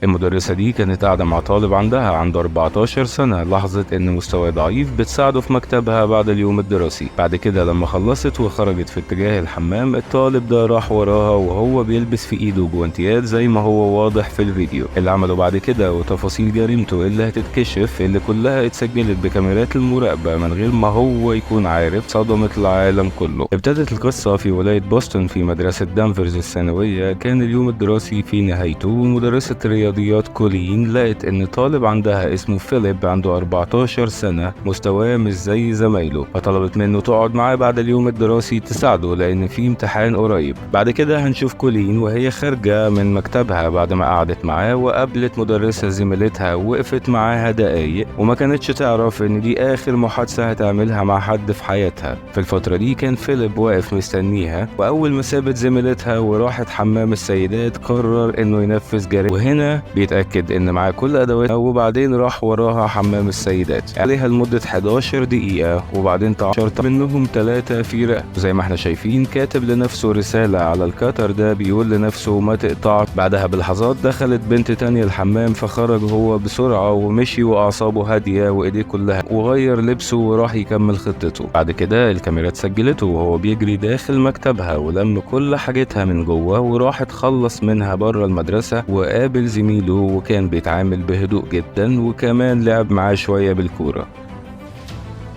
المدرسة دي كانت قاعدة مع طالب عنده 14 سنة، لاحظت إن مستواه ضعيف، بتساعده في مكتبها بعد اليوم الدراسي. بعد كده لما خلصت وخرجت في اتجاه الحمام، الطالب ده راح وراها وهو بيلبس في إيده جوانتيات زي ما هو واضح في الفيديو. اللي عمله بعد كده وتفاصيل جريمته اللي هتتكشف، اللي كلها اتسجلت بكاميرات المراقبة من غير ما هو يكون عارف، صدمت العالم كله. ابتدت القصة في ولاية بوسطن في مدرسة دانفرز الثانوية. كان اليوم الدراسي في نهايته، ومدرسة رياضيات كولين لقت ان طالب عندها اسمه فيليب عنده 14 سنة، مستواه مش زي زمايله، فطلبت منه تقعد معاه بعد اليوم الدراسي تساعده لان في امتحان قريب. بعد كده هنشوف كولين وهي خارجة من مكتبها بعد ما قعدت معاه، وقابلت مدرسة زميلتها وقفت معاها دقايق، وما كانتش تعرف ان دي اخر محادثة هتعملها مع حد في حياتها. في الفترة دي كان فيليب واقف مستنيها، واول ما سابت زميلتها وراحت حمام السيدات قرر انه ينفذ جريمة، وهنا بيتأكد ان معاه كل ادواتها، وبعدين راح وراها حمام السيدات عليها لمدة 11 دقيقة، وبعدين تعشرت منهم 3 في رقبة. زي ما احنا شايفين كاتب لنفسه رسالة على الكاتر ده بيقول لنفسه ما تقطعش. بعدها بلحظات دخلت بنت تانية الحمام، فخرج هو بسرعة ومشي واعصابه هادية وايديه كلها، وغير لبسه وراح يكمل خطته. بعد كده الكاميرات سجلته وهو بيجري داخل مكتبها ولم كل حاجتها من جوه، وراح اتخلص منها بره المدرسة وقابل زميله، وكان بيتعامل بهدوء جدا، وكمان لعب معاه شوية بالكورة.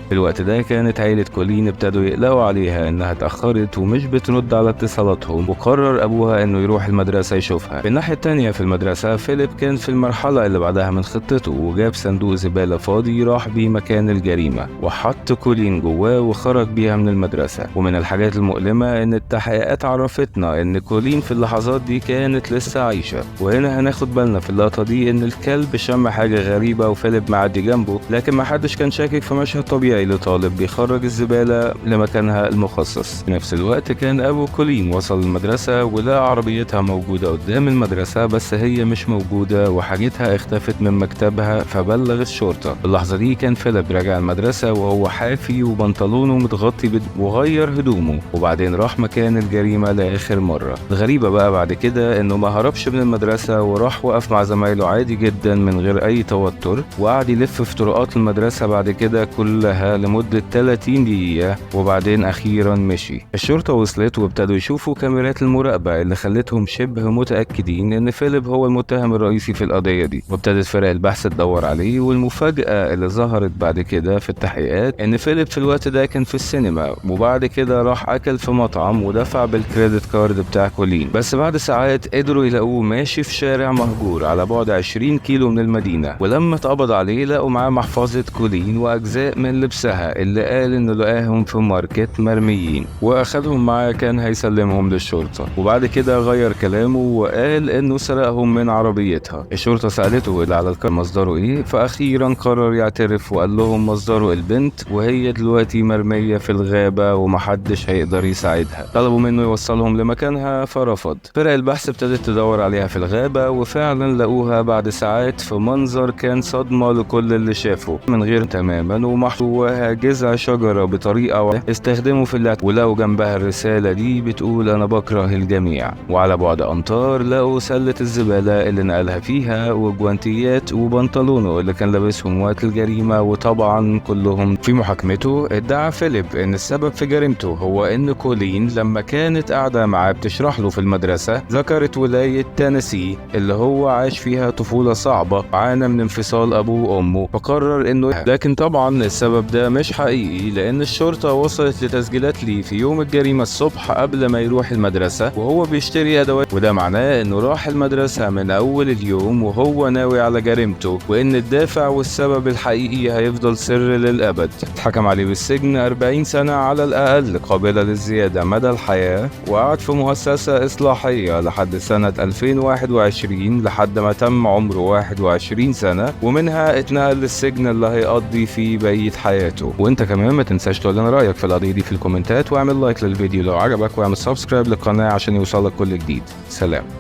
في الوقت ده كانت عيلة كولين ابتدوا يقلقوا عليها انها اتأخرت ومش بترد على اتصالاتهم، وقرر ابوها انه يروح المدرسة يشوفها. في الناحية التانية في المدرسة، فيليب كان في المرحلة اللي بعدها من خطته، وجاب صندوق زبالة فاضي راح بيه مكان الجريمة وحط كولين جواه وخرج بيها من المدرسة. ومن الحاجات المؤلمة ان التحقيقات عرفتنا ان كولين في اللحظات دي كانت لسه عايشة. وهنا هناخد بالنا في اللقطة دي ان الكلب شم حاجة غريبة وفيليب معدي جنبه، لكن محدش كان شاكك في مشهد طبيعي لطالب بيخرج الزبالة لمكانها المخصص. في نفس الوقت كان أبو كولين وصل المدرسة ولقى عربيتها موجودة قدام المدرسة، بس هي مش موجودة وحاجتها اختفت من مكتبها، فبلغ الشرطة. في اللحظة دي كان فيليب راجع المدرسة وهو حافي وبنطلونه متغطي وغير هدومه، وبعدين راح مكان الجريمة لآخر مرة. الغريبة بقى بعد كده إنه ما هربش من المدرسة، وراح وقف مع زمايله عادي جدا من غير أي توتر، وقعد يلف في طرقات المدرسة بعد كده كلها لمدة 30 دقيقة، وبعدين أخيرا مشي. الشرطة وصلت وابتدوا يشوفوا كاميرات المراقبة اللي خلتهم شبه متأكدين إن فيليب هو المتهم الرئيسي في القضية دي، وابتدت فرق البحث تدور عليه. والمفاجأة اللي ظهرت بعد كده في التحقيقات إن فيليب في الوقت ده كان في السينما، وبعد كده راح أكل في مطعم ودفع بالكريدت كارد بتاع كولين. بس بعد ساعات قدروا يلاقوه ماشي في شارع مهجور على بعد 20 كيلو من المدينة، ولما اتقبض عليه لقوا معاه محفظة كولين وأجزاء من لبسها اللي قال انه لقاهم في ماركت مرميين، واخدهم معاه كان هيسلمهم للشرطة. وبعد كده غير كلامه وقال انه سرقهم من عربيتها. الشرطة سألته اللي على الكار مصدره ايه، فاخيرا قرر يعترف وقال لهم مصدره البنت، وهي دلوقتي مرمية في الغابة ومحدش هيقدر يساعدها. طلبوا منه يوصلهم لمكانها فرفض. فرق البحث ابتدت تدور عليها في الغابة، وفعلا لقوها بعد ساعات في منظر كان صدمة لكل اللي شافه، من غير تماما، ومحطوها جذع شجرة بطريقة استخدموا في اللعب، ولقوا جنبها الرسالة دي بتقول أنا بكره الجميع. وعلى بعد أمتار لقوا سلة الزبالة اللي نقلها فيها، وجوانتيات وبنطلونه اللي كان لابسهم وقت الجريمة. وطبعا كلهم في محاكمته ادعى فيليب إن السبب في جريمته هو إن كولين لما كانت قاعدة معاه بتشرح له في المدرسة ذكرت ولاية تينيسي اللي هو عاش فيها طفولة صعبة، عانى من انفصال أبوه وأمه، فقرر إنه لكن طبعا السبب ده مش حقيقي، لأن الشرطة وصلت لتسجيلات ليه في يوم الجريمة الصبح قبل ما يروح المدرسة وهو بيشتري أدوات، وده معناه إنه راح المدرسة من أول اليوم وهو ناوي على جريمته، وإن الدافع والسبب الحقيقي هيفضل سر للأبد. اتحكم عليه بالسجن 40 سنة على الأقل قابلة للزيادة مدى الحياة، وقعد في مؤسسة إصلاحية لحد سنة 2021 لحد ما تم عمره 21 سنة، ومنها اتنقل للسجن اللي هيقضي فيه بقية حياته. وانت كمان ما تنساش تقول لنا رايك في القضيه دي في الكومنتات، واعمل لايك للفيديو لو عجبك، واعمل سبسكرايب للقناه عشان يوصلك كل جديد. سلام.